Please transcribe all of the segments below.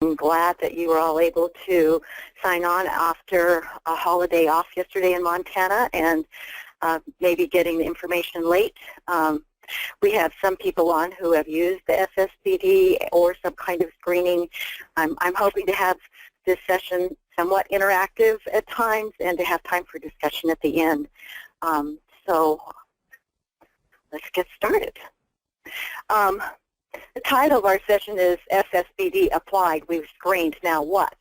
I'm glad that you were all able to sign on after a holiday off yesterday in Montana and maybe getting the information late. We have some people on who have used the SSBD or some kind of screening. I'm hoping to have this session somewhat interactive at times and to have time for discussion at the end. So let's get started. The title of our session is SSBD Applied. We've screened, now what?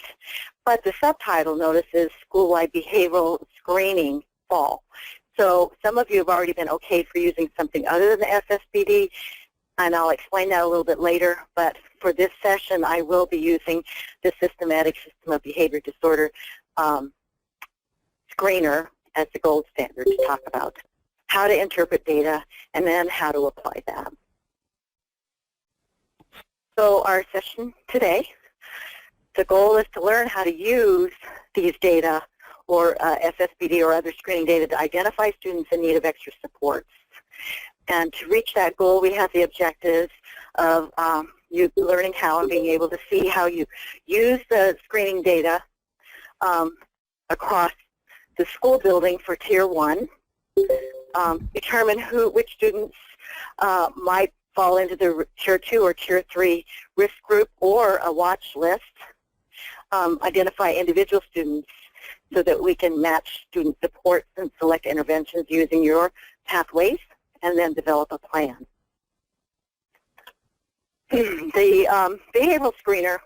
But the subtitle, notice, is School-Wide Behavioral Screening Fall. So some of you have already been okay for using something other than the SSBD, and I'll explain that a little bit later. But for this session, I will be using the Systematic System of Behavior Disorder screener as the gold standard to talk about how to interpret data and then how to apply that. So our session today, the goal is to learn how to use these data or SSBD or other screening data to identify students in need of extra supports. And to reach that goal, we have the objectives of you learning how and being able to see how you use the screening data across the school building for Tier 1, determine which students might fall into the Tier 2 or Tier 3 risk group or a watch list, identify individual students so that we can match student supports and select interventions using your pathways, and then develop a plan. The behavioral screener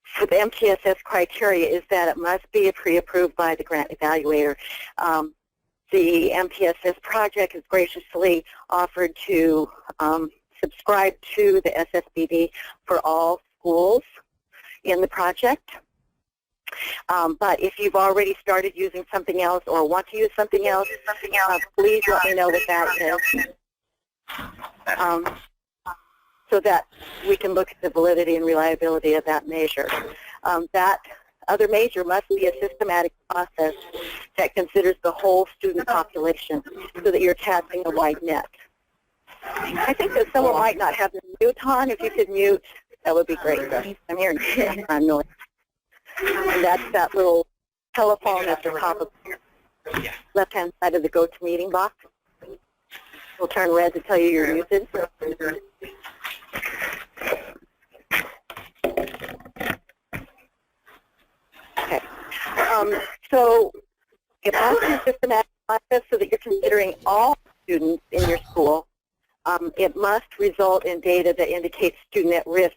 for the MTSS criteria is that it must be pre-approved by the grant evaluator. The MTSS project has graciously offered to subscribe to the SSBD for all schools in the project. But if you've already started using something else or want to use something else, please let me know what that is so that we can look at the validity and reliability of that measure. That other measure must be a systematic process that considers the whole student population so that you're casting a wide net. I think that someone might not have the mute on. If you could mute, that would be great. I'm hearing background noise. And that's that little telephone at the top of the left-hand side of the GoToMeeting box. It'll turn red to tell you you're muted. Okay. So it must be a systematic process so that you're considering all students in your school. It must result in data that indicates student at risk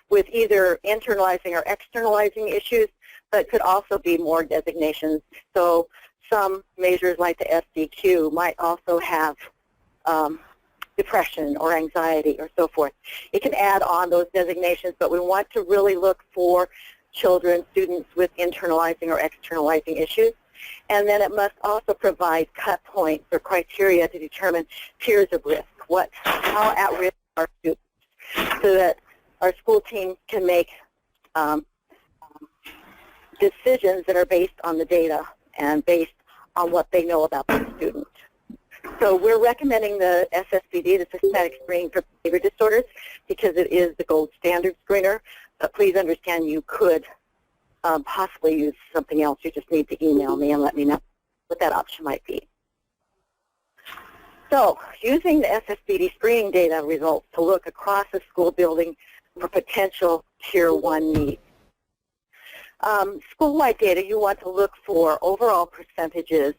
with either internalizing or externalizing issues, but could also be more designations. So some measures like the SDQ might also have depression or anxiety or so forth. It can add on those designations, but we want to really look for children, students with internalizing or externalizing issues. And then it must also provide cut points or criteria to determine tiers of risk, how at risk are students, so that our school team can make decisions that are based on the data and based on what they know about the student. So we're recommending the SSBD, the Systematic Screening for Behavior Disorders, because it is the gold standard screener. But please understand you could possibly use something else. You just need to email me and let me know what that option might be. So using the SSBD screening data results to look across the school building for potential Tier 1 needs. School-wide data, you want to look for overall percentages.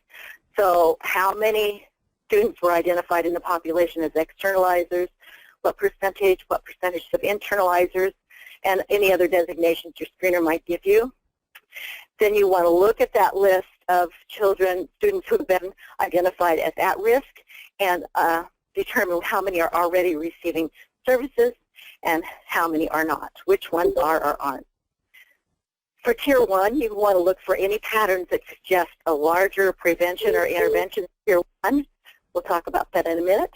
So how many students were identified in the population as externalizers, what percentage of internalizers, and any other designations your screener might give you. Then you want to look at that list of students who have been identified as at risk and determine how many are already receiving services and how many are not, which ones are or aren't. For Tier 1, you want to look for any patterns that suggest a larger prevention or intervention in Tier 1. We'll talk about that in a minute.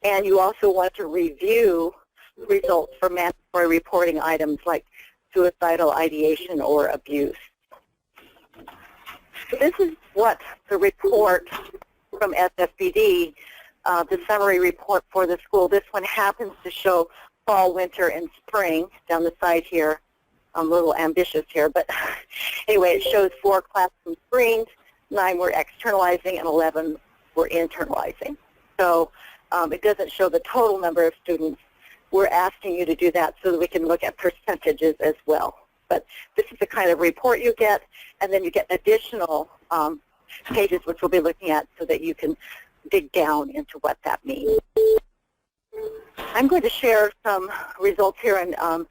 And you also want to review results for mandatory reporting items like suicidal ideation or abuse. So this is what the report from SSBD, the summary report for the school. This one happens to show fall, winter, and spring down the side here. I'm a little ambitious here, but anyway, it shows 4 classroom screens, 9 were externalizing, and 11 were internalizing. So it doesn't show the total number of students. We're asking you to do that so that we can look at percentages as well. But this is the kind of report you get, and then you get additional pages which we'll be looking at so that you can dig down into what that means. I'm going to share some results here, and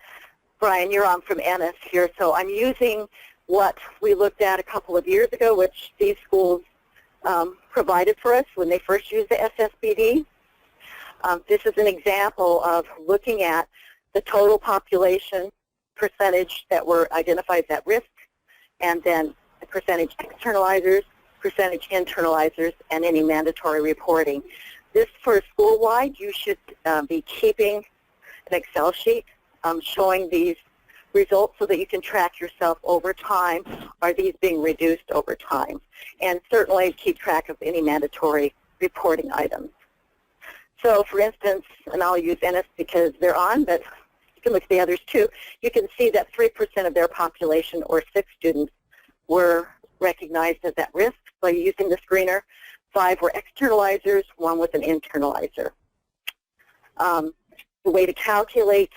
Brian, you're on from Ennis here, so I'm using what we looked at a couple of years ago, which these schools provided for us when they first used the SSBD. This is an example of looking at the total population percentage that were identified at risk, and then the percentage externalizers, percentage internalizers, and any mandatory reporting. This for school-wide, you should be keeping an Excel sheet showing these results so that you can track yourself over time. Are these being reduced over time? And certainly keep track of any mandatory reporting items. So for instance, and I'll use Ennis because they're on, but you can look at the others too, you can see that 3% of their population, or 6 students, were recognized as at risk by using the screener. 5 were externalizers, 1 was an internalizer. The way to calculate,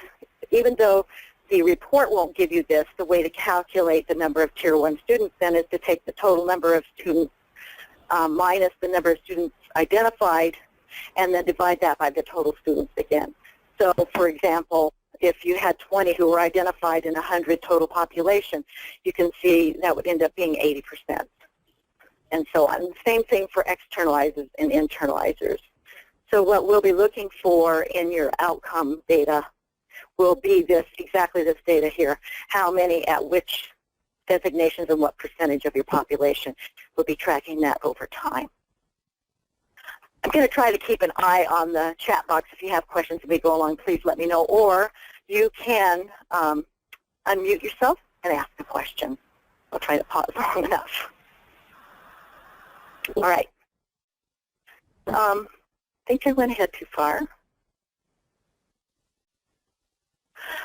even though the report won't give you this, the way to calculate the number of Tier 1 students then is to take the total number of students minus the number of students identified, and then divide that by the total students again. So, for example, if you had 20 who were identified in 100 total population, you can see that would end up being 80%. And so on. Same thing for externalizers and internalizers. So what we'll be looking for in your outcome data will be this, exactly this data here. How many at which designations and what percentage of your population. We'll be tracking that over time. I'm going to try to keep an eye on the chat box. If you have questions as we go along, please let me know. Or you can unmute yourself and ask a question. I'll try to pause long enough. All right. I think I went ahead too far.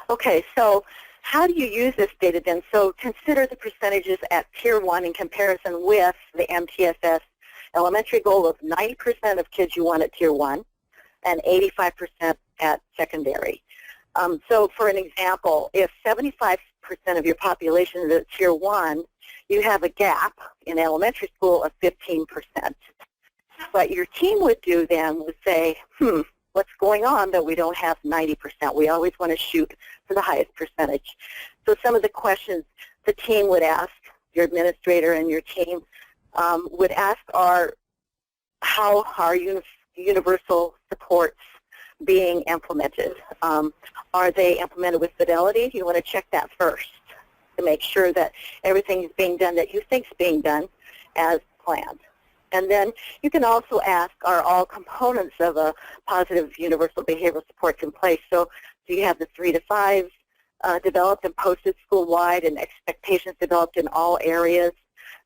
Okay, so how do you use this data then? So consider the percentages at Tier 1 in comparison with the MTSS elementary goal of 90% of kids you want at Tier 1 and 85% at secondary. So for an example, if 75% of your population is at Tier 1, you have a gap in elementary school of 15%. What your team would do then would say, what's going on that we don't have 90%? We always want to shoot for the highest percentage. So some of the questions the team would ask, your administrator and your team would ask are, how are universal supports being implemented? Are they implemented with fidelity? You want to check that first to make sure that everything is being done that you think is being done as planned. And then you can also ask, are all components of a positive universal behavioral supports in place? So do you have the 3 to 5 developed and posted school-wide and expectations developed in all areas?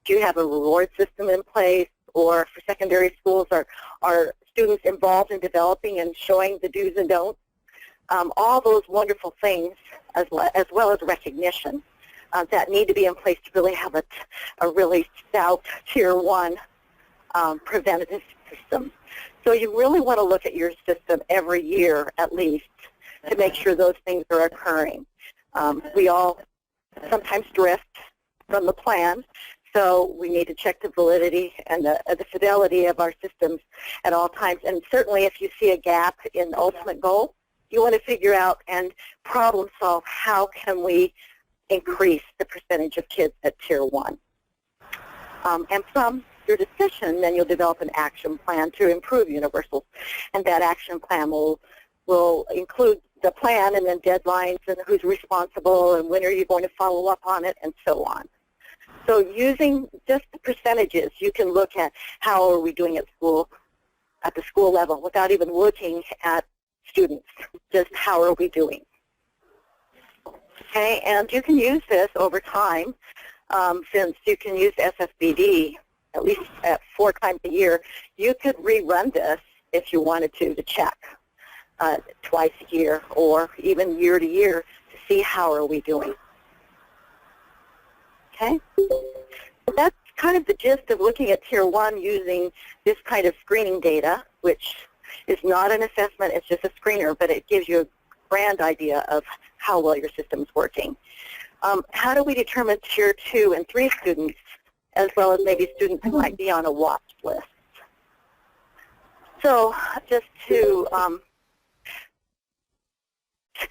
Do you have a reward system in place? Or for secondary schools, are students involved in developing and showing the do's and don'ts? All those wonderful things, as well as recognition, that need to be in place to really have a really stout Tier 1 preventative system. So you really want to look at your system every year at least to make sure those things are occurring. We all sometimes drift from the plan, so we need to check the validity and the fidelity of our systems at all times. And certainly if you see a gap in the ultimate goal, you want to figure out and problem solve how can we increase the percentage of kids at Tier 1. And from your decision, then you'll develop an action plan to improve universals. And that action plan will include the plan and then deadlines and who's responsible and when are you going to follow up on it and so on. So using just the percentages, you can look at how are we doing at school, at the school level, without even looking at students, just how are we doing. Okay, and you can use this over time since you can use SSBD at least 4 times a year. You could rerun this if you wanted to check. twice a year or even year to year to see how are we doing. Okay? That's kind of the gist of looking at Tier 1 using this kind of screening data, which is not an assessment, it's just a screener, but it gives you a grand idea of how well your system is working. How do we determine Tier 2 and 3 students, as well as maybe students who might be on a watch list? So just to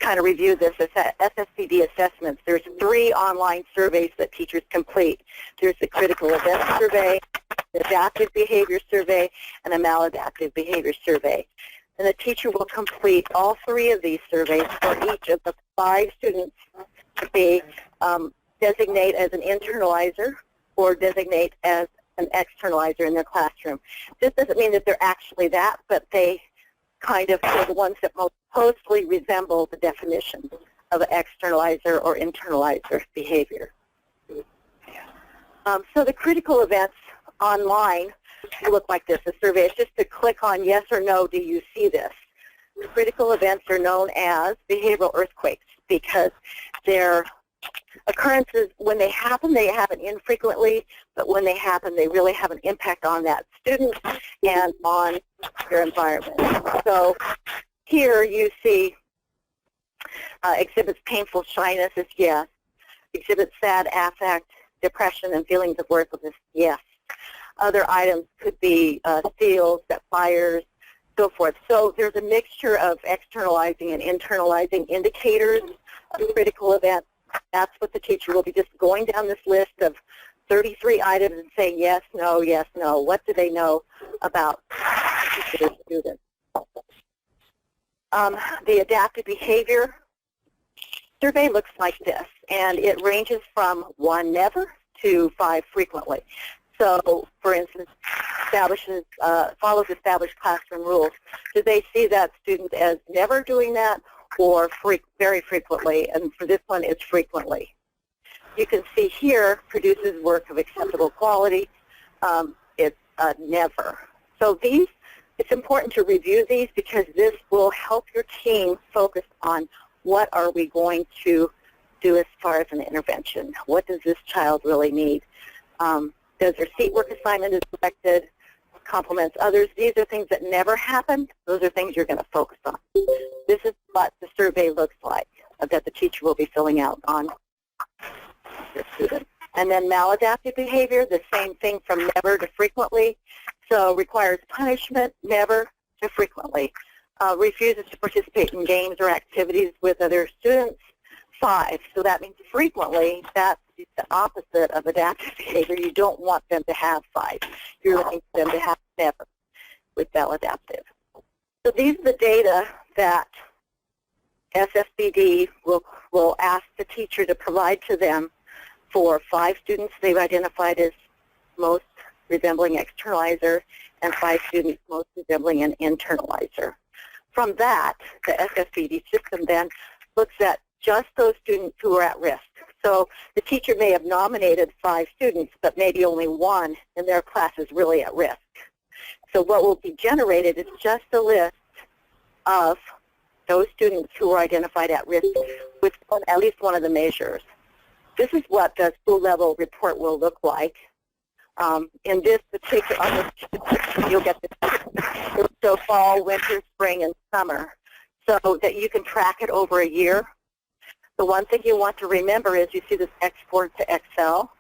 kind of review this, SSBD assessments, there's 3 online surveys that teachers complete. There's the critical event survey, the adaptive behavior survey, and a maladaptive behavior survey. And the teacher will complete all 3 of these surveys for each of the 5 students to be designate as an internalizer or designate as an externalizer in their classroom. This doesn't mean that they're actually that, but they kind of are the ones that most closely resemble the definition of an externalizer or internalizer behavior. So the critical events online look like this. The survey is just to click on yes or no, do you see this? The critical events are known as behavioral earthquakes because they're occurrences, when they happen infrequently, but when they happen, they really have an impact on that student and on their environment. So here you see exhibits painful shyness is yes, exhibits sad affect, depression, and feelings of worthlessness, yes. Other items could be steals, set fires, so forth. So there's a mixture of externalizing and internalizing indicators of critical events. That's what the teacher will be just going down this list of 33 items and saying yes, no, yes, no. What do they know about their students? The adaptive behavior survey looks like this, and it ranges from 1 never to 5 frequently. So, for instance, follows established classroom rules. Do they see that student as never doing that or very frequently? And for this one, it's frequently. You can see here, produces work of acceptable quality. It's never. So it's important to review these because this will help your team focus on what are we going to do as far as an intervention. What does this child really need? Does their seat work assignment is selected, compliments others? These are things that never happen. Those are things you're going to focus on. This is what the survey looks like that the teacher will be filling out on the student. And then maladaptive behavior, the same thing from never to frequently. So requires punishment, never to frequently. Refuses to participate in games or activities with other students, 5. So that means frequently, that's the opposite of adaptive behavior. You don't want them to have 5. You're looking for them to have 7 with maladaptive. So these are the data that SSBD will ask the teacher to provide to them for 5 students they've identified as most resembling externalizer and 5 students most resembling an internalizer. From that, the SSBD system then looks at just those students who are at risk. So the teacher may have nominated 5 students, but maybe only 1 in their class is really at risk. So what will be generated is just a list of those students who are identified at risk with at least one of the measures. This is what the school level report will look like. In this particular, you'll get the so fall, winter, spring, and summer, so that you can track it over a year. The one thing you want to remember is you see this export to Excel.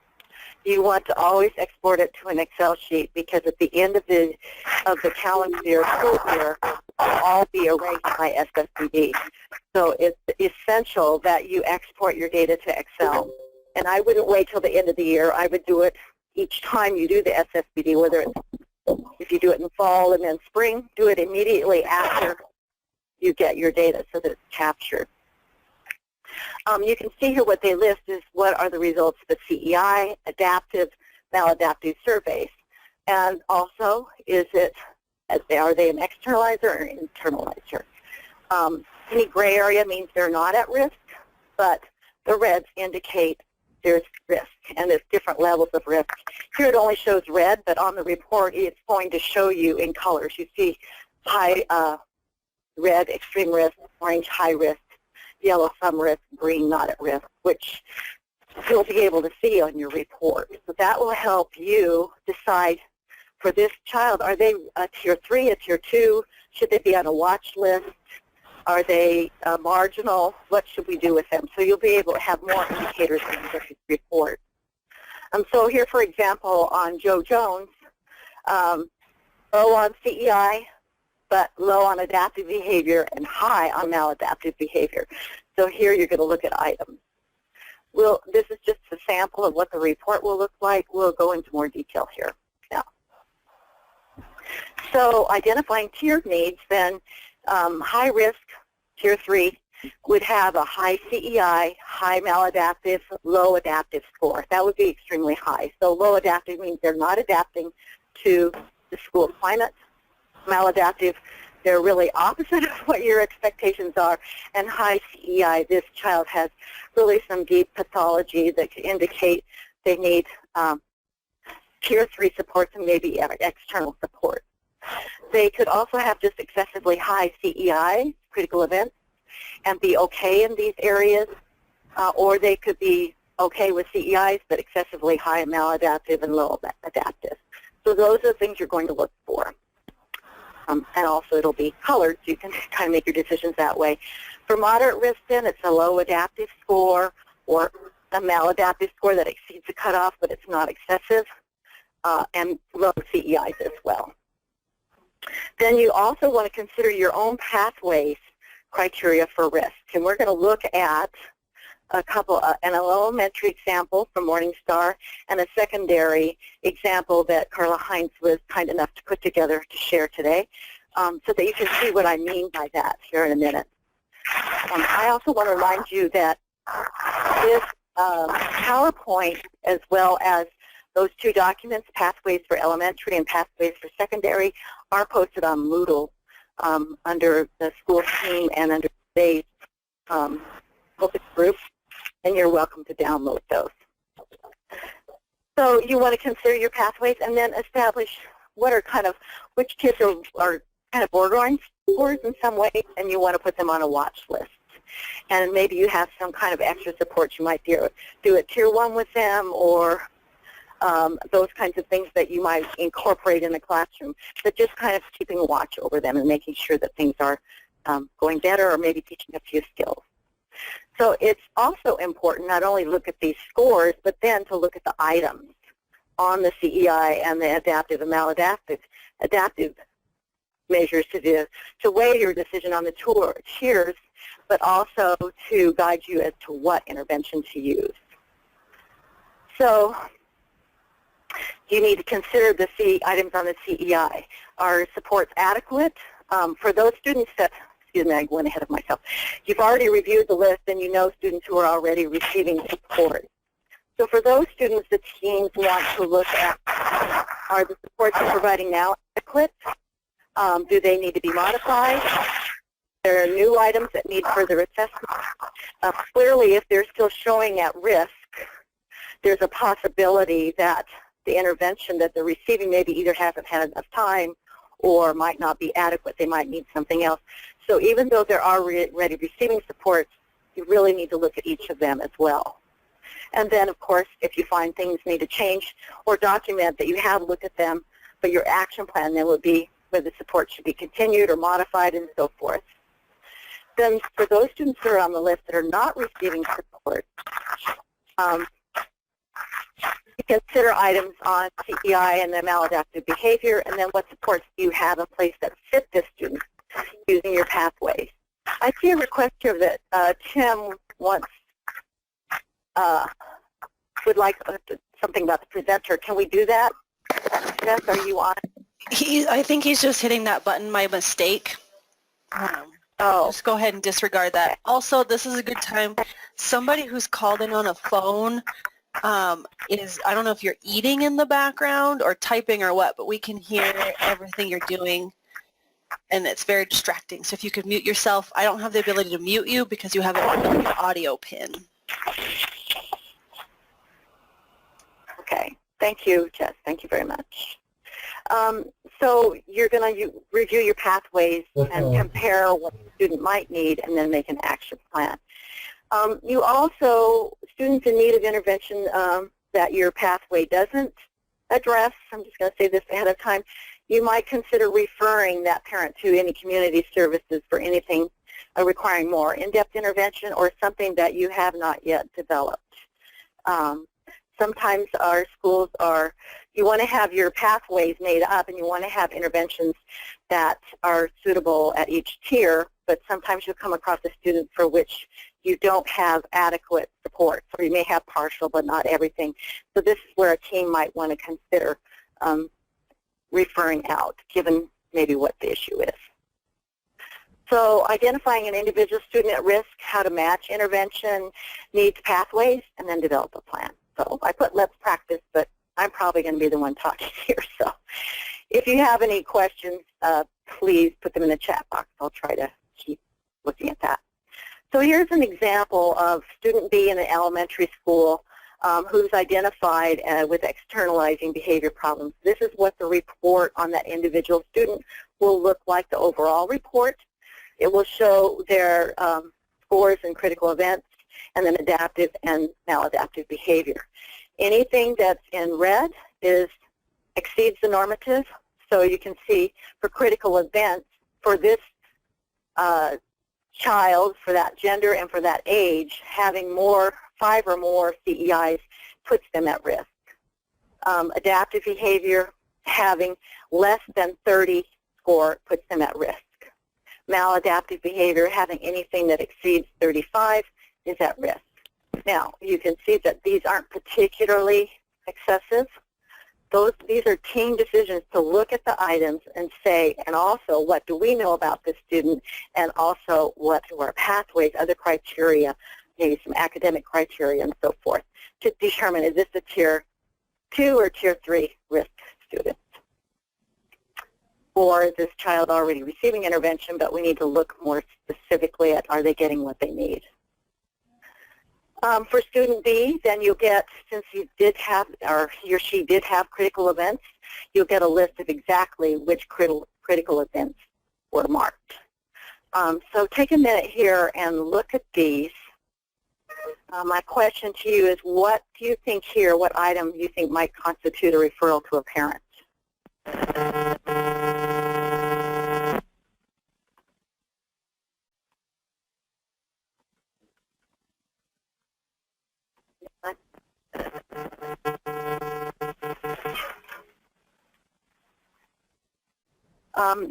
You want to always export it to an Excel sheet because at the end of the calendar year, school year, it will all be erased by SSBD. So it's essential that you export your data to Excel. And I wouldn't wait till the end of the year. I would do it each time you do the SSBD, whether it's, if you do it in fall and then spring, do it immediately after you get your data so that it's captured. You can see here what they list is what are the results of the CEI, adaptive, maladaptive surveys. And also, are they an externalizer or an internalizer? Any gray area means they're not at risk, but the reds indicate there's risk, and there's different levels of risk. Here it only shows red, but on the report it's going to show you in colors. You see high red, extreme risk, orange, high risk, yellow, some risk, green, not at risk, which you'll be able to see on your report. So that will help you decide for this child, are they a tier 3, a tier 2? Should they be on a watch list? Are they marginal? What should we do with them? So you'll be able to have more indicators in your report. So here, for example, on Joe Jones, low on CEI, but low on adaptive behavior and high on maladaptive behavior. So here you're going to look at items. This is just a sample of what the report will look like. We'll go into more detail here now. So identifying tiered needs, then high risk, tier 3, would have a high CEI, high maladaptive, low adaptive score. That would be extremely high. So low adaptive means they're not adapting to the school climate. Maladaptive, they're really opposite of what your expectations are. And high CEI, this child has really some deep pathology that could indicate they need tier 3 supports and maybe external support. They could also have just excessively high CEI, critical events, and be okay in these areas, or they could be okay with CEIs but excessively high maladaptive and low adaptive. So those are the things you're going to look for. And also it'll be colored, so you can kind of make your decisions that way. For moderate risk, then, it's a low adaptive score or a maladaptive score that exceeds the cutoff, but it's not excessive, and low CEIs as well. Then you also want to consider your own pathways criteria for risk. And we're going to look at a couple, an elementary example from Morningstar and a secondary example that Carla Hines was kind enough to put together to share today, so that you can see what I mean by that here in a minute. I also want to remind you that this PowerPoint, as well as those two documents, Pathways for Elementary and Pathways for Secondary, are posted on Moodle under the school team and under today's focus group, and you're welcome to download those. So you want to consider your pathways and then establish what are which kids are kind of borderline scores in some way, and you want to put them on a watch list. And maybe you have some kind of extra support you might do at tier 1 with them, or those kinds of things that you might incorporate in the classroom, but just kind of keeping a watch over them and making sure that things are going better, or maybe teaching a few skills. So it's also important not only to look at these scores, but then to look at the items on the CEI and the adaptive and maladaptive measures to weigh your decision on the tiers, but also to guide you as to what intervention to use. So you need to consider the items on the CEI. Are supports adequate? For those students that, excuse me, I went ahead of myself. You've already reviewed the list and you know students who are already receiving support. So for those students, the teams want to look at, are the supports you're providing now adequate? Do they need to be modified? There are new items that need further assessment. Clearly, if they're still showing at risk, there's a possibility that the intervention that they're receiving maybe either hasn't had enough time or might not be adequate. They might need something else. So even though they're already receiving support, you really need to look at each of them as well. And then, of course, if you find things need to change or document that you have looked at them, but your action plan then would be whether the support should be continued or modified and so forth. Then for those students that are on the list that are not receiving support, you consider items on CEI and the maladaptive behavior, and then what supports do you have in place that fit this student using your pathways. I see a request here that Tim wants, would like something about the presenter. Can we do that? Jess, are you on? I think he's just hitting that button by mistake. Just go ahead and disregard that. Okay. Also, this is a good time. Somebody who's called in on a phone I don't know if you're eating in the background or typing or what, but we can hear everything you're doing, and it's very distracting. So if you could mute yourself, I don't have the ability to mute you because you have an audio pin. Okay. Thank you, Jess. Thank you very much. So you're going to review your pathways and compare what the student might need and then make an action plan. You also, students in need of intervention that your pathway doesn't address, I'm just going to say this ahead of time, you might consider referring that parent to any community services for anything requiring more in-depth intervention or something that you have not yet developed. Sometimes our schools you want to have your pathways made up and you want to have interventions that are suitable at each tier, but sometimes you'll come across a student for which you don't have adequate support, or you may have partial but not everything. So this is where a team might want to consider referring out, given maybe what the issue is. So identifying an individual student at risk, how to match intervention, needs pathways, and then develop a plan. So I put let's practice, but I'm probably going to be the one talking here. So if you have any questions, please put them in the chat box. I'll try to keep looking at that. So here's an example of student B in an elementary school who's identified with externalizing behavior problems. This is what the report on that individual student will look like, the overall report. It will show their scores and critical events, and then adaptive and maladaptive behavior. Anything that's in red exceeds the normative. So you can see for critical events, for this child, for that gender and for that age, having 5 or more CEIs puts them at risk. Adaptive behavior, having less than 30 score puts them at risk. Maladaptive behavior, having anything that exceeds 35 is at risk. Now, you can see that these aren't particularly excessive. These are team decisions to look at the items and say, and also, what do we know about this student, and also what are our pathways, other criteria, maybe some academic criteria and so forth, to determine is this a Tier 2 or Tier 3 risk student. Or is this child already receiving intervention, but we need to look more specifically at are they getting what they need. For student B, then you'll get, since he or she did have critical events, you'll get a list of exactly which critical events were marked. So take a minute here and look at these. My question to you is, what do you think here, what item you think might constitute a referral to a parent?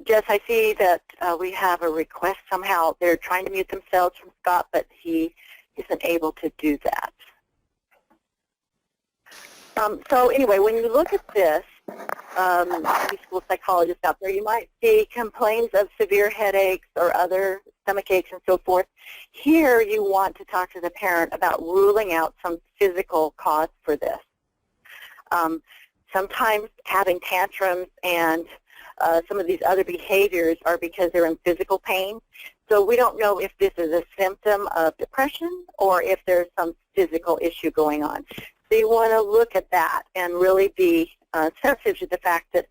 Jess, I see that we have a request somehow. They're trying to mute themselves from Scott, but he isn't able to do that. So anyway, when you look at this, any school psychologists out there, you might see complaints of severe headaches or other stomach aches and so forth. Here you want to talk to the parent about ruling out some physical cause for this. Sometimes having tantrums and some of these other behaviors are because they're in physical pain. So we don't know if this is a symptom of depression or if there's some physical issue going on. So you want to look at that and really be sensitive to the fact that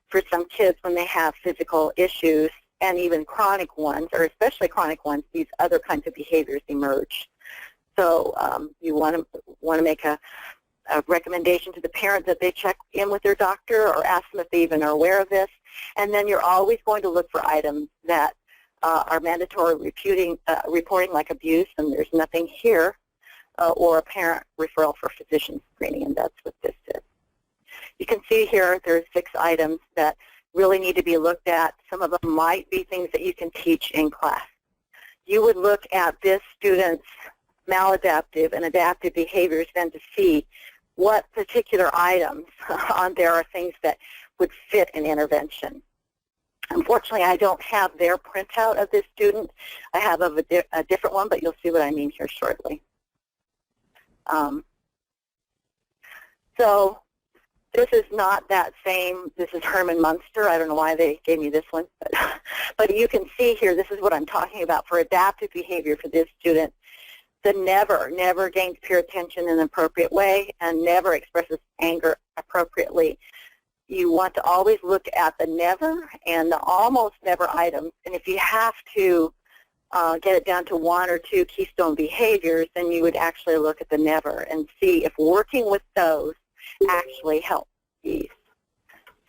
for some kids, when they have physical issues and even chronic ones, or especially chronic ones, these other kinds of behaviors emerge. So you want to make a recommendation to the parent that they check in with their doctor or ask them if they even are aware of this. And then you're always going to look for items that are mandatory reporting like abuse, and there's nothing here, or a parent referral for physician screening, and that's what this is. You can see here there's 6 items that really need to be looked at. Some of them might be things that you can teach in class. You would look at this student's maladaptive and adaptive behaviors then to see what particular items on there are things that would fit an intervention. Unfortunately, I don't have their printout of this student. I have a different one, but you'll see what I mean here shortly. So this is not that same, this is Herman Munster. I don't know why they gave me this one, but you can see here, this is what I'm talking about for adaptive behavior for this student. The never gains peer attention in an appropriate way and never expresses anger appropriately. you want to always look at the never and the almost never items. And if you have to get it down to one or two keystone behaviors, then you would actually look at the never and see if working with those actually helps these.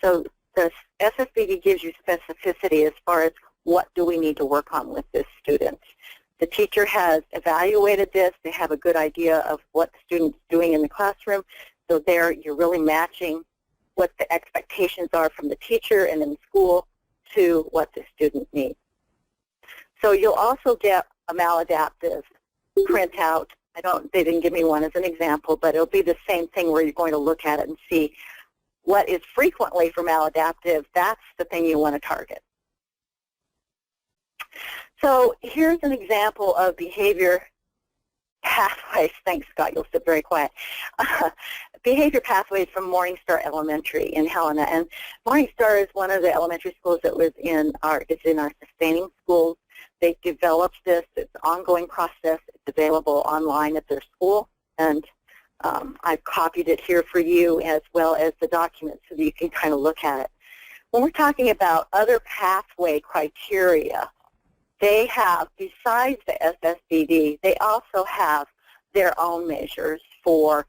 So the SSBD gives you specificity as far as what do we need to work on with this student. The teacher has evaluated this. They have a good idea of what the student's doing in the classroom. So there you're really matching what the expectations are from the teacher and in the school to what the student needs. So you'll also get a maladaptive printout. They didn't give me one as an example, but it'll be the same thing where you're going to look at it and see what is frequently for maladaptive. That's the thing you want to target. So here's an example of behavior pathways. Thanks, Scott. You'll sit very quiet. Behavior pathways from Morningstar Elementary in Helena. And Morningstar is one of the elementary schools that was in our sustaining schools. They developed this. It's an ongoing process. It's available online at their school. And I've copied it here for you as well as the document so that you can kind of look at it. When we're talking about other pathway criteria, they have, besides the SSBD, they also have their own measures for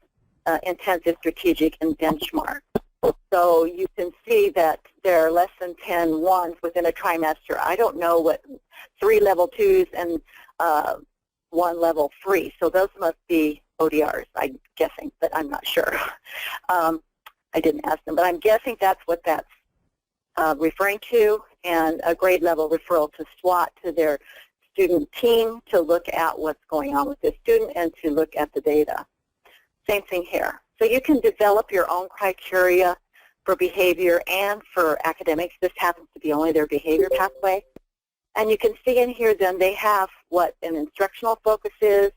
intensive, strategic, and benchmark. So you can see that there are less than 10 ones within a trimester. I don't know what 3 level 2s and 1 level 3. So those must be ODRs, I'm guessing, but I'm not sure. I didn't ask them, but I'm guessing that's what that's referring to, and a grade level referral to SWAT, to their student team, to look at what's going on with this student and to look at the data. Same thing here. So you can develop your own criteria for behavior and for academics. This happens to be only their behavior pathway. And you can see in here then they have what an instructional focus is,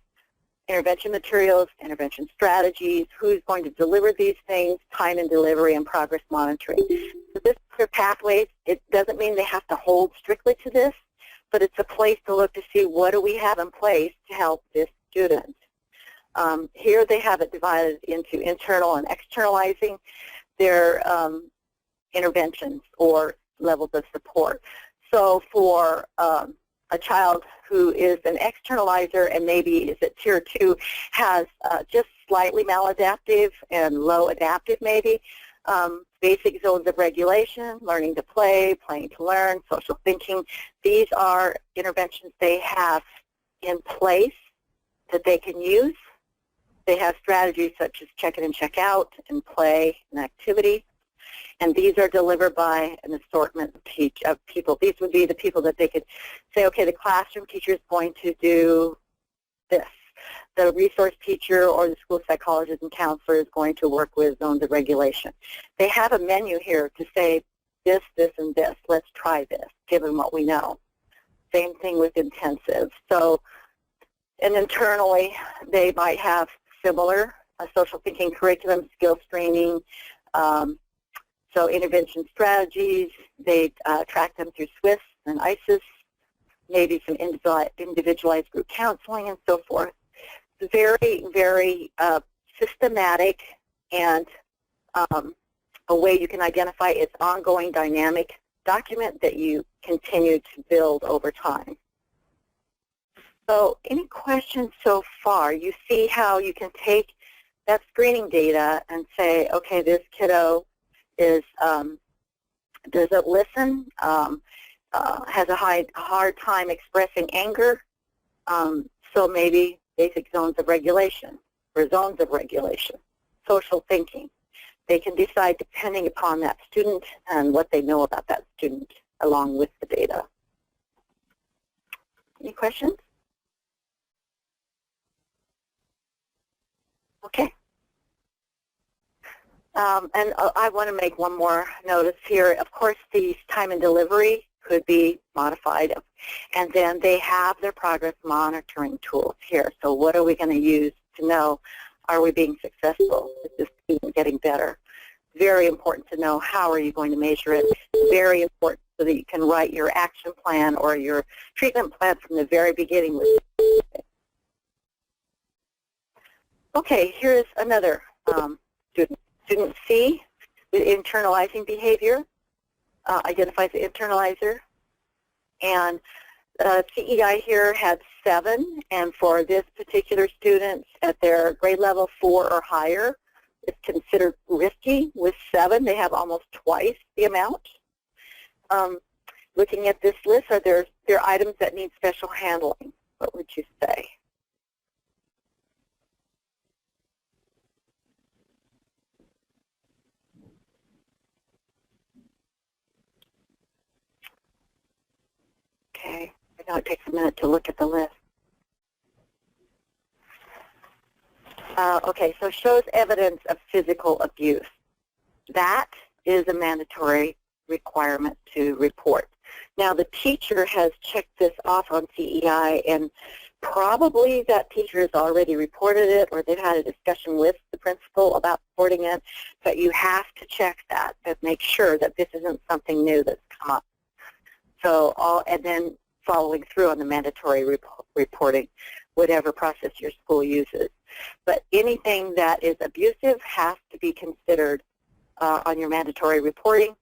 intervention materials, intervention strategies, who's going to deliver these things, time and delivery, and progress monitoring. So this is their pathways. It doesn't mean they have to hold strictly to this, but it's a place to look to see what do we have in place to help this student. Here they have it divided into internal and externalizing their interventions or levels of support. So for a child who is an externalizer and maybe is at tier 2, has just slightly maladaptive and low adaptive maybe, basic zones of regulation, learning to play, playing to learn, social thinking. These are interventions they have in place that they can use. They have strategies such as check in and check out and play and activity. And these are delivered by an assortment of people. These would be the people that they could say, okay, the classroom teacher is going to do this. The resource teacher or the school psychologist and counselor is going to work with zones of regulation. They have a menu here to say this, this, and this. Let's try this, given what we know. Same thing with intensive. So, and internally, they might have similar social thinking curriculum, skills training, so intervention strategies. They track them through SWIFT and ISIS, maybe some individualized group counseling and so forth. It's very, very systematic and a way you can identify its ongoing dynamic document that you continue to build over time. So any questions so far? You see how you can take that screening data and say, okay, this kiddo is does it listen, has a hard time expressing anger, so maybe basic zones of regulation or zones of regulation, social thinking. They can decide depending upon that student and what they know about that student along with the data. Any questions? Okay. And I want to make one more notice here. Of course, the time and delivery could be modified, and then they have their progress monitoring tools here. So what are we going to use to know, are we being successful? Is this student getting better? Very important to know how are you going to measure it. Very important so that you can write your action plan or your treatment plan from the very beginning. Okay, here's another student. Student C, with internalizing behavior, identifies the internalizer. And CEI here had 7, and for this particular student at their grade level 4 or higher, it's considered risky. With 7, they have almost twice the amount. Looking at this list, are there items that need special handling? What would you say? Okay, I know it takes a minute to look at the list. Okay, so shows evidence of physical abuse. That is a mandatory requirement to report. Now, the teacher has checked this off on CEI, and probably that teacher has already reported it, or they've had a discussion with the principal about reporting it, but you have to check that and make sure that this isn't something new that's come up. So, and then following through on the mandatory reporting, whatever process your school uses. But anything that is abusive has to be considered on your mandatory reporting.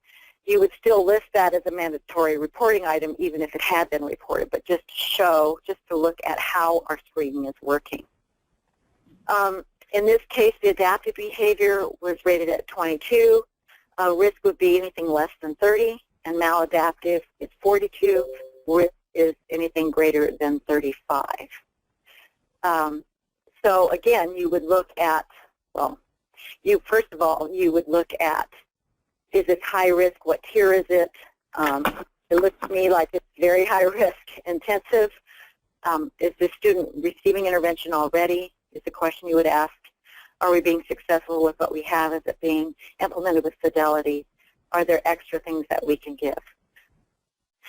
You would still list that as a mandatory reporting item even if it had been reported, but just to look at how our screening is working. In this case, the adaptive behavior was rated at 22. Risk would be anything less than 30, and maladaptive is 42. Risk is anything greater than 35. So again, you would look at, well, first of all, you would look at, is it high risk? What tier is it? It looks to me like it's very high risk, intensive. Is the student receiving intervention already? Is the question you would ask. Are we being successful with what we have? Is it being implemented with fidelity? Are there extra things that we can give?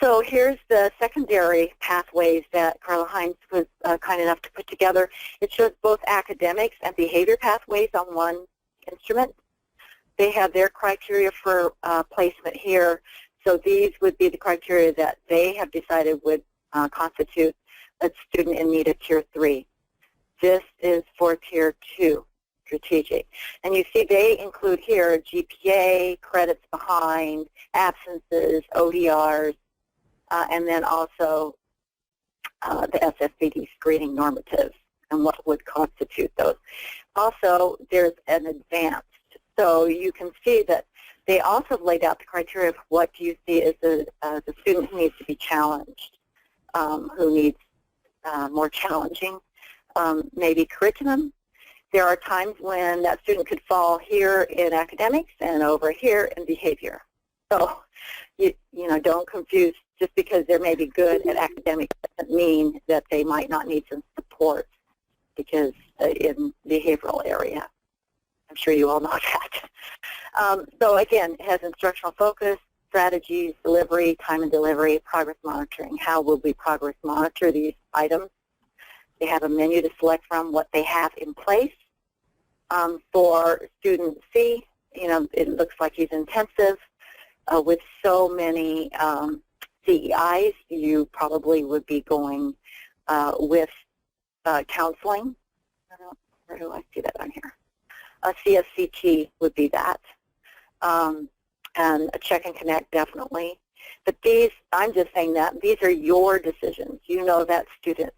So here's the secondary pathways that Carla Hines was kind enough to put together. It shows both academics and behavior pathways on one instrument. They have their criteria for placement here. So these would be the criteria that they have decided would constitute a student in need of Tier 3. This is for Tier 2, strategic. And you see they include here GPA, credits behind, absences, ODRs, and then also the SSBD screening normatives and what would constitute those. Also, there's an advanced. So you can see that they also laid out the criteria of what do you see as the student who needs to be challenged, who needs more challenging, maybe curriculum. There are times when that student could fall here in academics and over here in behavior. So, you know, don't confuse. Just because they may be good at academics doesn't mean that they might not need some support because in the behavioral area. I'm sure you all know that. So again, it has instructional focus, strategies, delivery, time and delivery, progress monitoring. How will we progress monitor these items? They have a menu to select from what they have in place. For student C, you know, it looks like he's intensive. With so many CEIs, you probably would be going with counseling. Where do I see that on here? A CSCT would be that. And a check and connect, definitely. But these, I'm just saying that, these are your decisions. You know that student.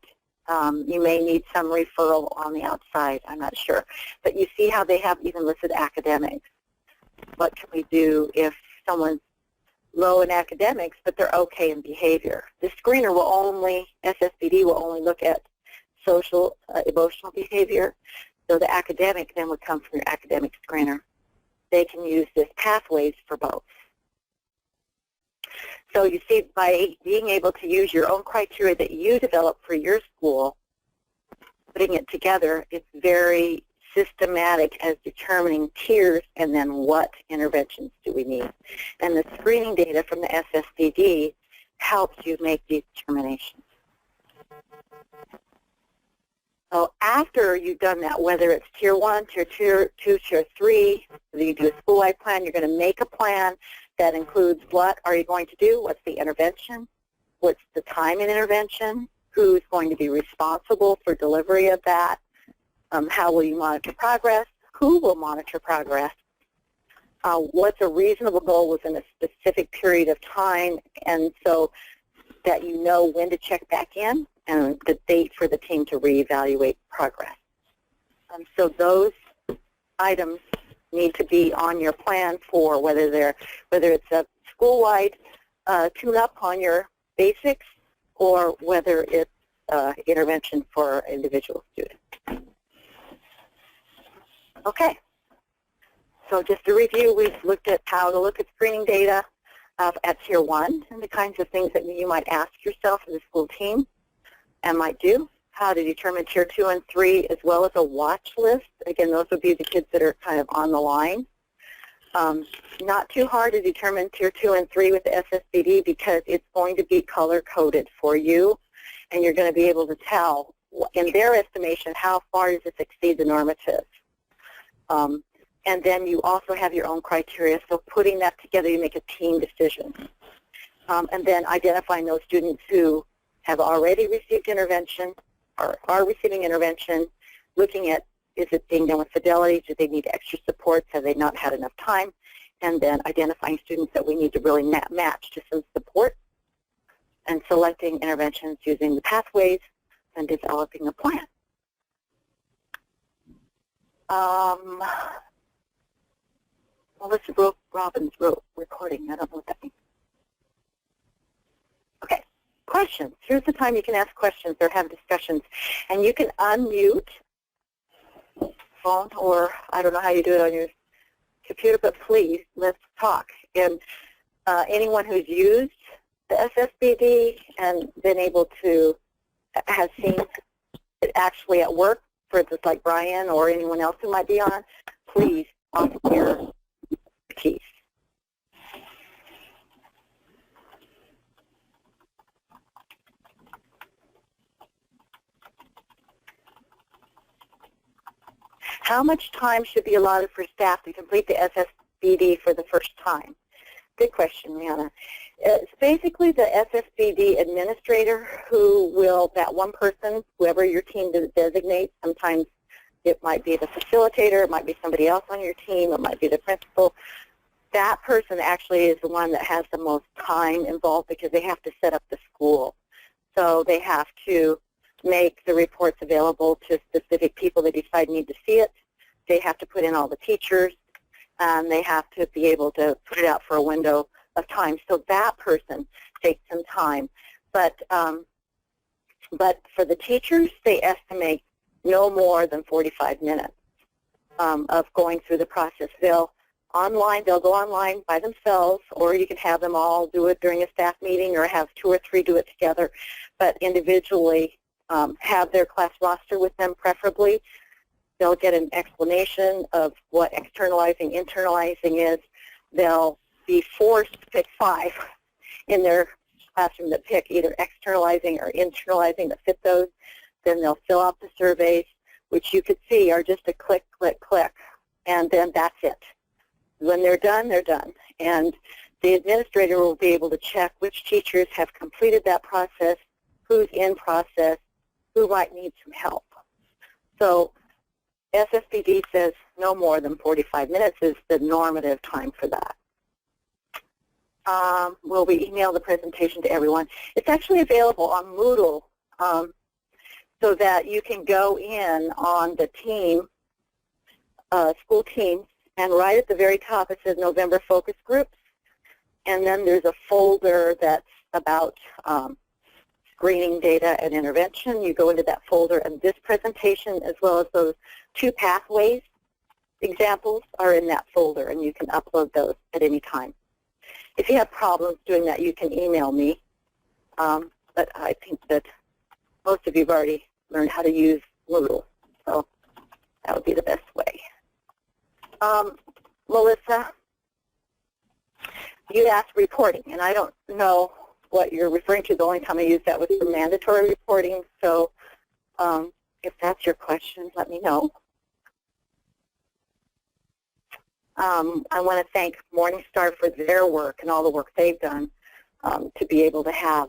You may need some referral on the outside, I'm not sure. But you see how they have even listed academics. What can we do if someone's low in academics, but they're okay in behavior? The screener will only, SSBD will only look at social, emotional behavior. So the academic then would come from your academic screener. They can use this pathways for both. So you see, by being able to use your own criteria that you develop for your school, putting it together, it's very systematic as determining tiers and then what interventions do we need. And the screening data from the SSBD helps you make these determinations. So after you've done that, whether it's Tier 1, Tier 2, Tier 3, whether you do a school-wide plan, you're going to make a plan that includes what are you going to do, what's the intervention, what's the time in intervention, who's going to be responsible for delivery of that, how will you monitor progress, who will monitor progress, what's a reasonable goal within a specific period of time, and so that you know when to check back in and the date for the team to reevaluate progress. So those items need to be on your plan for whether it's a school-wide tune-up on your basics or whether it's intervention for individual students. Okay. So just to review, we've looked at how to look at screening data at Tier 1 and the kinds of things that you might ask yourself as a school team and might do. How to determine Tier 2 and 3 as well as a watch list. Again, those would be the kids that are kind of on the line. Not too hard to determine Tier 2 and 3 with the SSBD because it's going to be color-coded for you, and you're going to be able to tell, in their estimation, how far does this exceed the normative. And then you also have your own criteria, so putting that together, you make a team decision. And then identifying those students who have already received intervention or are receiving intervention, looking at, is it being done with fidelity, do they need extra supports, have they not had enough time, and then identifying students that we need to really match to some support, and selecting interventions using the pathways and developing a plan. Melissa Robbins wrote recording. I don't know what that means. Okay, questions. Here's the time you can ask questions or have discussions. And you can unmute phone, or I don't know how you do it on your computer, but please, let's talk. And anyone who's used the SSBD and been able to, has seen it actually at work, for instance, like Brian or anyone else who might be on, please offer your expertise. How much time should be allotted for staff to complete the SSBD for the first time? Good question, Rihanna. It's basically the SSBD administrator who will, that one person, whoever your team designates, sometimes it might be the facilitator, it might be somebody else on your team, it might be the principal. That person actually is the one that has the most time involved because they have to set up the school. So they have to make the reports available to specific people they decide need to see it. They have to put in all the teachers, and they have to be able to put it out for a window of time. So that person takes some time. But for the teachers, they estimate no more than 45 minutes of going through the process. They'll go online by themselves, or you can have them all do it during a staff meeting or have 2 or 3 do it together, but individually have their class roster with them preferably. They'll get an explanation of what externalizing, internalizing is. They'll be forced to pick 5 in their classroom that pick either externalizing or internalizing that fit those. Then they'll fill out the surveys, which you could see are just a click, click, click, and then that's it. When they're done, they're done. And the administrator will be able to check which teachers have completed that process, who's in process, who might need some help. So SSBD says no more than 45 minutes is the normative time for that. Will we email the presentation to everyone? It's actually available on Moodle so that you can go in on the team, school teams, and right at the very top it says November focus groups, and then there's a folder that's about screening data and intervention. You go into that folder, and this presentation as well as those 2 pathways examples are in that folder, and you can upload those at any time. If you have problems doing that, you can email me, but I think that most of you have already learned how to use Moodle, so that would be the best way. Melissa, you asked reporting, and I don't know what you're referring to. The only time I used that was for mandatory reporting, so if that's your question, let me know. I want to thank Morningstar for their work and all the work they've done to be able to have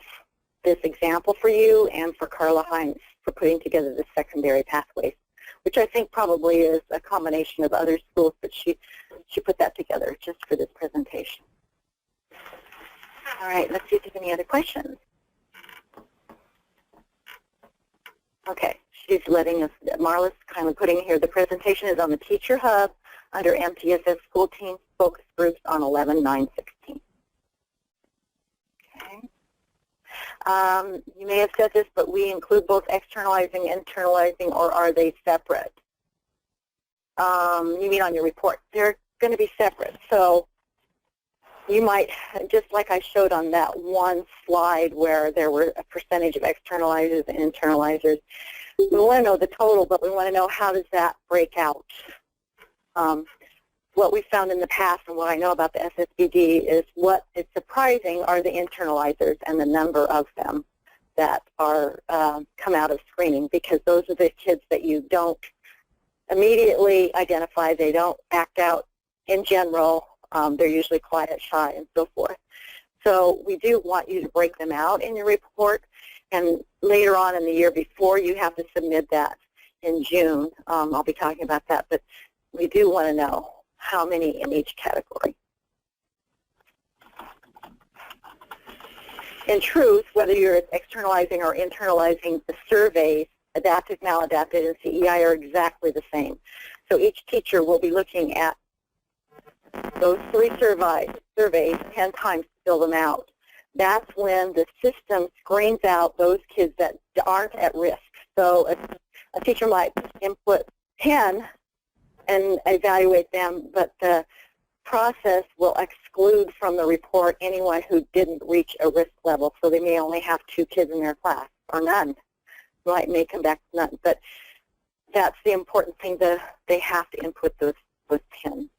this example for you, and for Carla Hines for putting together the secondary pathways, which I think probably is a combination of other schools, but she put that together just for this presentation. All right, let's see if there's any other questions. Okay, she's letting us, Marla's kindly putting here, the presentation is on the Teacher Hub under MTSS School Team Focus Groups on 11/9/16. Okay. You may have said this, but we include both externalizing and internalizing, or are they separate? You mean on your report? They're going to be separate. So you might, just like I showed on that one slide where there were a percentage of externalizers and internalizers, we want to know the total, but we want to know how does that break out. What we found in the past and what I know about the SSBD is what is surprising are the internalizers and the number of them that are come out of screening, because those are the kids that you don't immediately identify. They don't act out in general. They're usually quiet, shy, and so forth. So we do want you to break them out in your report, and later on in the year before you have to submit that in June. I'll be talking about that, but we do want to know how many in each category. In truth, whether you're externalizing or internalizing, the surveys, adaptive, maladaptive, and CEI are exactly the same. So each teacher will be looking at those 3 surveys 10 times to fill them out. That's when the system screens out those kids that aren't at risk. So a teacher might input 10 and evaluate them, but the process will exclude from the report anyone who didn't reach a risk level. So they may only have 2 kids in their class, or none. Right, may come back to none. But that's the important thing, that they have to input those 10.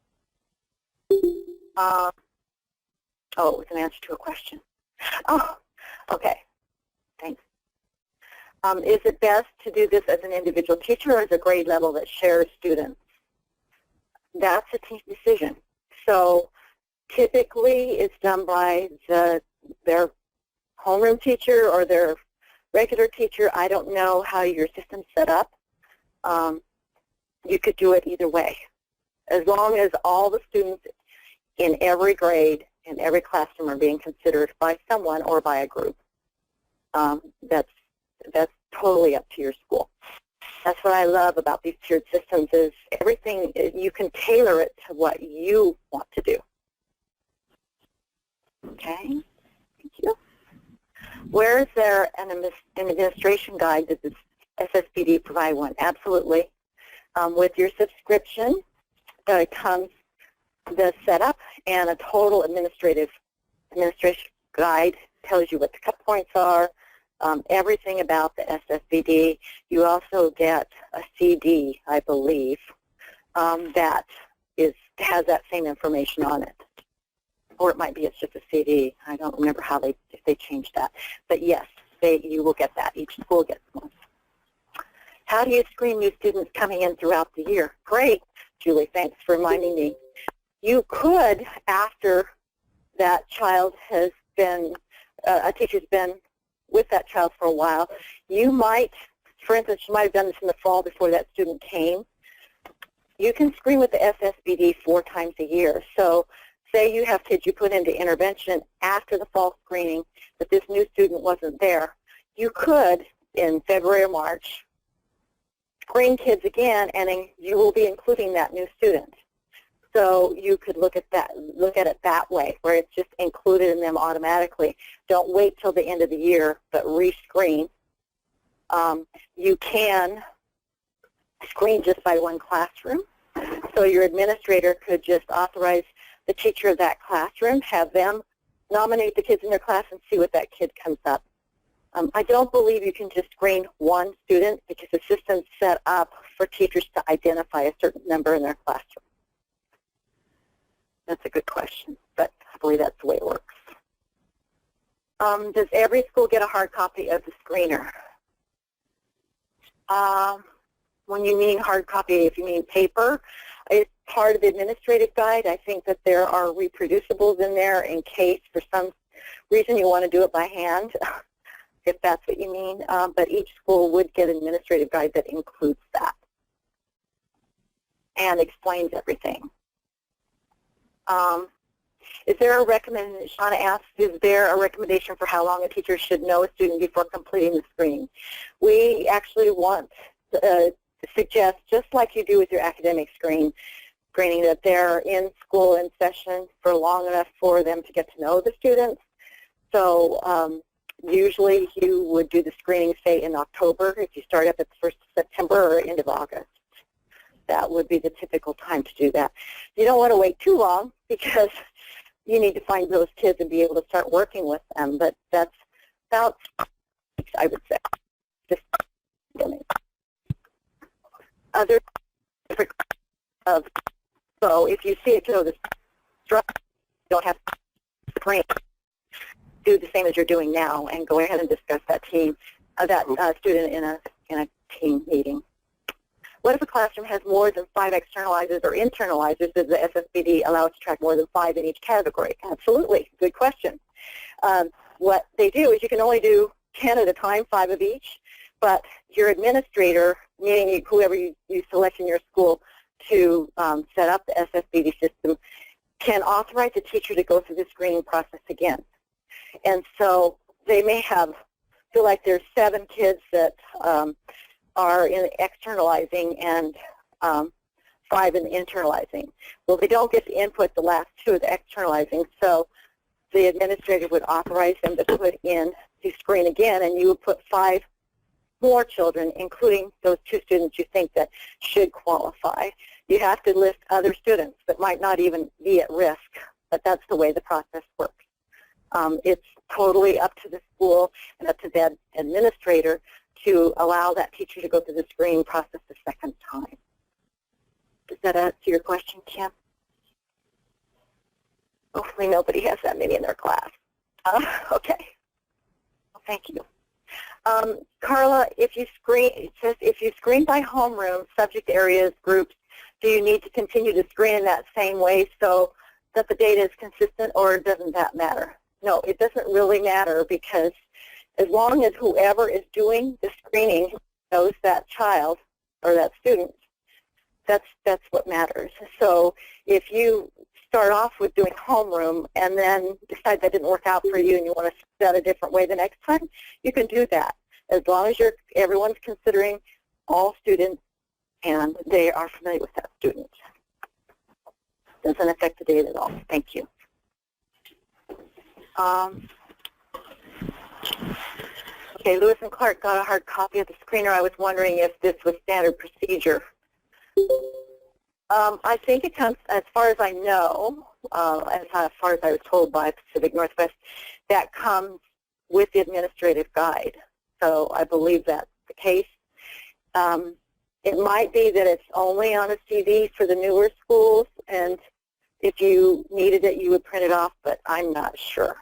Oh, it was an answer to a question. Oh, okay. Thanks. Is it best to do this as an individual teacher or as a grade level that shares students? That's a team decision. So typically it's done by their homeroom teacher or their regular teacher. I don't know how your system's set up. You could do it either way. As long as all the students in every grade, in every classroom are being considered by someone or by a group. That's totally up to your school. That's what I love about these tiered systems is everything, you can tailor it to what you want to do. Okay, thank you. Where is there an administration guide? Does this SSBD provide one? Absolutely. With your subscription comes the setup, and a total administration guide tells you what the cut points are, everything about the SSBD. You also get a CD, I believe, that has that same information on it. Or it might be it's just a CD. I don't remember if they changed that. But yes, you will get that. Each school gets one. How do you screen new students coming in throughout the year? Great, Julie. Thanks for reminding me. You could, after that child has been, a teacher's been with that child for a while, you might, for instance, you might have done this in the fall before that student came. You can screen with the SSBD 4 times a year. So say you have kids you put into intervention after the fall screening, but this new student wasn't there. You could, in February or March, screen kids again, and then you will be including that new student. So you could look at it that way, where it's just included in them automatically. Don't wait till the end of the year, but rescreen. You can screen just by one classroom. So your administrator could just authorize the teacher of that classroom, have them nominate the kids in their class and see what that kid comes up. I don't believe you can just screen one student because the system's set up for teachers to identify a certain number in their classroom. That's a good question, but I believe that's the way it works. Does every school get a hard copy of the screener? When you mean hard copy, if you mean paper, it's part of the administrative guide. I think that there are reproducibles in there in case for some reason you want to do it by hand, if that's what you mean. But each school would get an administrative guide that includes that. and explains everything. Is there a recommendation, Shauna asks, is there a recommendation for how long a teacher should know a student before completing the screening? We actually want to suggest, just like you do with your academic screening, that they're in school in session for long enough for them to get to know the students. So usually you would do the screening, say, in October if you start up at the 1st of September or end of August. That would be the typical time to do that. You don't want to wait too long because you need to find those kids and be able to start working with them. But that's about, I would say, just other different of. So if you see a kiddo that's struggling, you don't have to screen. Do the same as you're doing now and go ahead and discuss that team, that student in a team meeting. What if a classroom has more than 5 externalizers or internalizers? Does the SSBD allow us to track more than 5 in each category? Absolutely. Good question. What they do is you can only do 10 at a time, 5 of each, but your administrator, meaning whoever you select in your school to set up the SSBD system, can authorize the teacher to go through the screening process again. And so they may feel like there's 7 kids that are in externalizing and 5 in internalizing. Well, they don't get to input the last 2 of the externalizing, so the administrator would authorize them to put in the screen again, and you would put 5 more children, including those 2 students you think that should qualify. You have to list other students that might not even be at risk, but that's the way the process works. It's totally up to the school and up to the administrator to allow that teacher to go through the screening process the second time. Does that answer your question, Kim? Hopefully nobody has that many in their class. Okay. Well, thank you. Carla, if you screen, it says if you screen by homeroom, subject areas, groups, do you need to continue to screen in that same way so that the data is consistent, or doesn't that matter? No, it doesn't really matter, because as long as whoever is doing the screening knows that child or that student, that's what matters. So if you start off with doing homeroom and then decide that didn't work out for you and you want to set a different way the next time, you can do that, as long as everyone's considering all students and they are familiar with that student. Doesn't affect the data at all. Thank you. Okay, Lewis and Clark got a hard copy of the screener. I was wondering if this was standard procedure. I think it comes, as far as I know, as far as I was told by Pacific Northwest, that comes with the administrative guide. So I believe that's the case. It might be that it's only on a CD for the newer schools, and if you needed it, you would print it off, but I'm not sure.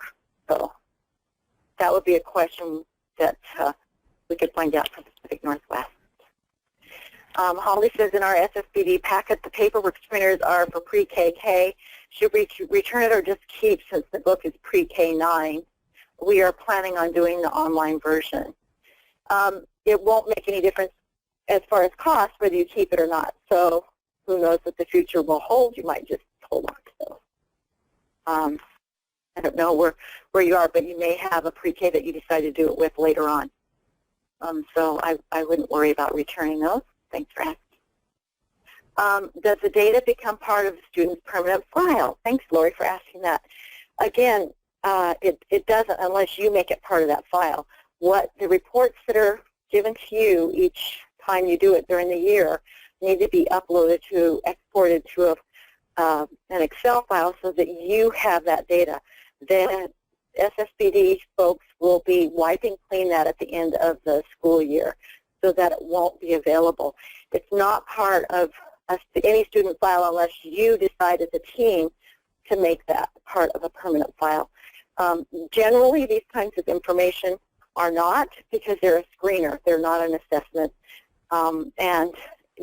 So that would be a question that we could find out from Pacific Northwest. Holly says, in our SSBD packet, the paperwork screeners are for pre-KK. Should we return it or just keep, since the book is pre-K9? We are planning on doing the online version. It won't make any difference as far as cost whether you keep it or not. So who knows what the future will hold. You might just hold on to those. I don't know where you are, but you may have a pre-K that you decide to do it with later on. So I wouldn't worry about returning those. Thanks for asking. Does the data become part of the student's permanent file? Thanks, Lori, for asking that. Again, it doesn't unless you make it part of that file. What the reports that are given to you each time you do it during the year need to be uploaded exported to an Excel file so that you have that data. Then SSBD folks will be wiping clean that at the end of the school year so that it won't be available. It's not part of any student file unless you decide as a team to make that part of a permanent file. Generally, these kinds of information are not, because they're a screener. They're not an assessment. And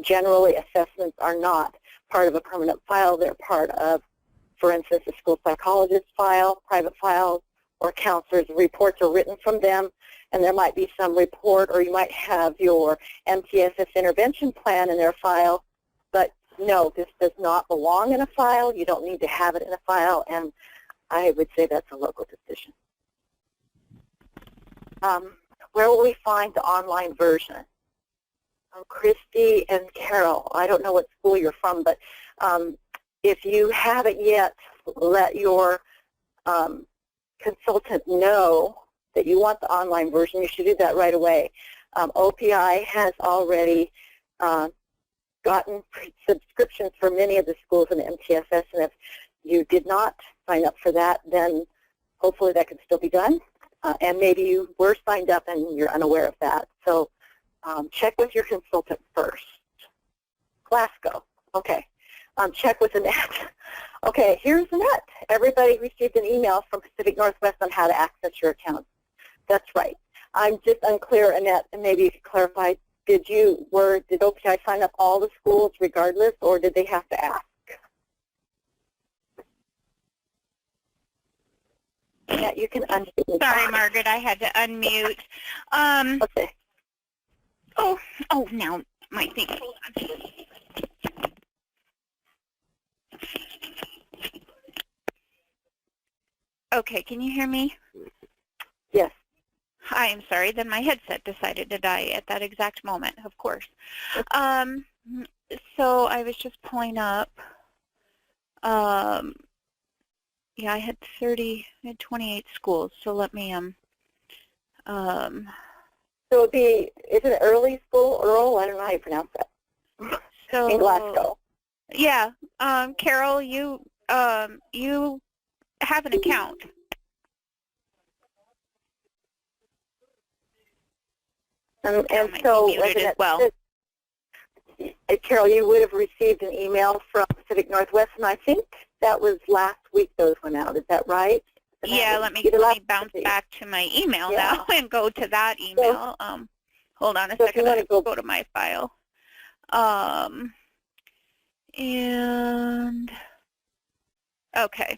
generally, assessments are not part of a permanent file. They're part of, for instance, a school psychologist file, private files, or counselors. Reports are written from them, and there might be some report, or you might have your MTSS intervention plan in their file, but no, this does not belong in a file. You don't need to have it in a file, and I would say that's a local decision. Where will we find the online version? Christy and Carol, I don't know what school you're from, but if you haven't yet, let your consultant know that you want the online version. You should do that right away. OPI has already gotten subscriptions for many of the schools in MTSS, and if you did not sign up for that, then hopefully that can still be done. And maybe you were signed up and you're unaware of that. So check with your consultant first. Glasgow, okay. Check with Annette. Okay, here's Annette. Everybody received an email from Pacific Northwest on how to access your account. That's right. I'm just unclear, Annette, and maybe you could clarify. Did OPI sign up all the schools regardless, or did they have to ask? Yeah, you can unmute. Sorry, Margaret, I had to unmute. Okay. Oh, now my thing. Hold on. Okay, can you hear me? Yes. Hi, I'm sorry. Then my headset decided to die at that exact moment, of course. So I was just pulling up. Yeah, I had 28 schools. So let me So it'd be, is it early school, Earl? I don't know how you pronounce that. So in Glasgow. Yeah, Carol, you have an account. And so, as well. Carol, you would have received an email from Pacific Northwest, and I think that was last week those went out. Is that right? Yeah, let me bounce back to my email now and go to that email. Hold on a second. I have to go to my file. And okay,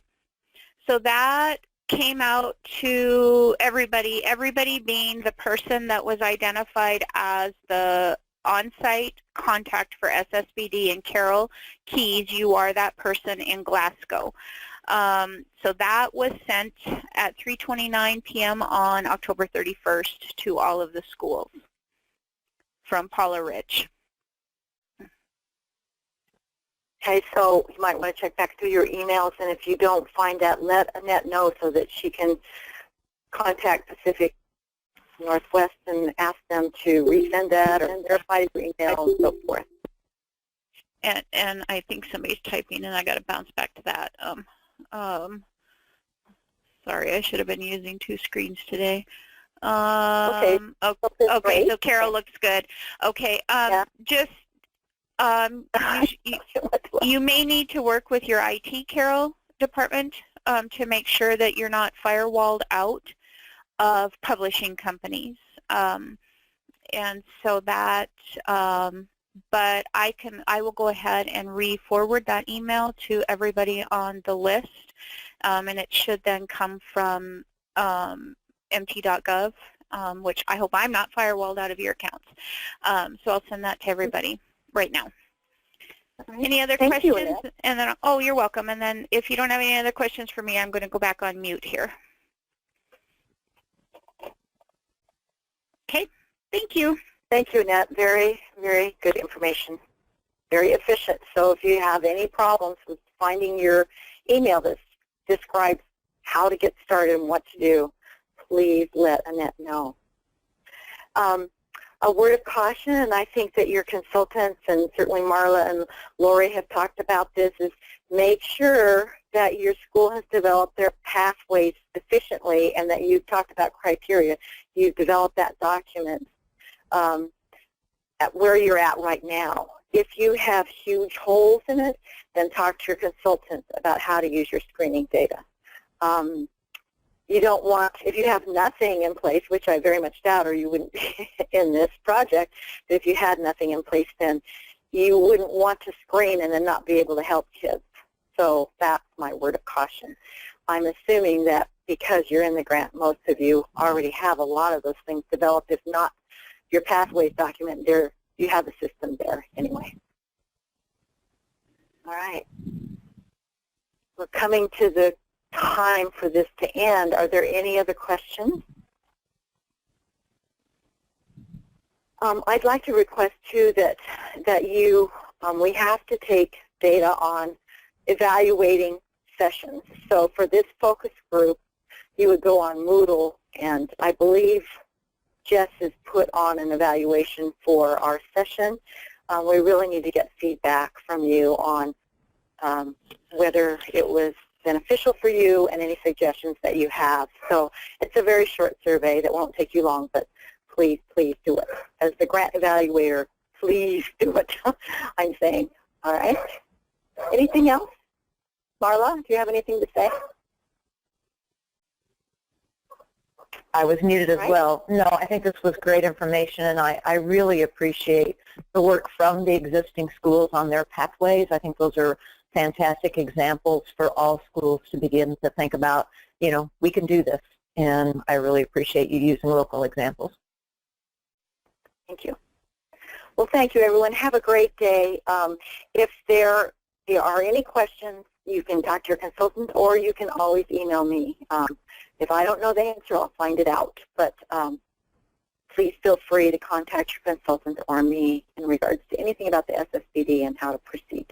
so that came out to everybody being the person that was identified as the on-site contact for SSBD. And Carol Keys, you are that person in Glasgow. So that was sent at 3:29 p.m. on October 31st to all of the schools from Paula Rich. Okay, so you might want to check back through your emails, and if you don't find that, let Annette know so that she can contact Pacific Northwest and ask them to resend that or verify your email and so forth. And I think somebody's typing, and I got to bounce back to that. Sorry, I should have been using two screens today. Okay, so Carol looks good. Okay, just you may need to work with your IT, Carol, department to make sure that you're not firewalled out of publishing companies. And so that, but I will go ahead and re-forward that email to everybody on the list, and it should then come from mt.gov, which I hope I'm not firewalled out of your accounts. So I'll send that to everybody right now. Right. Any other questions? And then, oh, you're welcome. And then if you don't have any other questions for me, I'm going to go back on mute here. Okay, thank you. Thank you, Annette. Very, very good information. Very efficient. So if you have any problems with finding your email that describes how to get started and what to do, please let Annette know. A word of caution, and I think that your consultants and certainly Marla and Lori have talked about this, is make sure that your school has developed their pathways sufficiently and that you've talked about criteria. You've developed that document at where you're at right now. If you have huge holes in it, then talk to your consultant about how to use your screening data. You don't want, if you have nothing in place, which I very much doubt or you wouldn't be in this project, but if you had nothing in place, then you wouldn't want to screen and then not be able to help kids. So that's my word of caution. I'm assuming that because you're in the grant, most of you already have a lot of those things developed. If not your pathways document, there you have the system there anyway. All right. We're coming to the time for this to end. Are there any other questions? I'd like to request, too, that you, we have to take data on evaluating sessions. So for this focus group, you would go on Moodle, and I believe Jess has put on an evaluation for our session. We really need to get feedback from you on whether it was beneficial for you and any suggestions that you have. So it's a very short survey that won't take you long, but please, please do it. As the grant evaluator, please do it, I'm saying. All right. Anything else? Marla, do you have anything to say? I was muted as well. No, I think this was great information, and I really appreciate the work from the existing schools on their pathways. I think those are fantastic examples for all schools to begin to think about, you know, we can do this, and I really appreciate you using local examples. Thank you. Well, thank you, everyone. Have a great day. If there are any questions, you can talk to your consultant, or you can always email me. If I don't know the answer, I'll find it out. But please feel free to contact your consultant or me in regards to anything about the SSBD and how to proceed.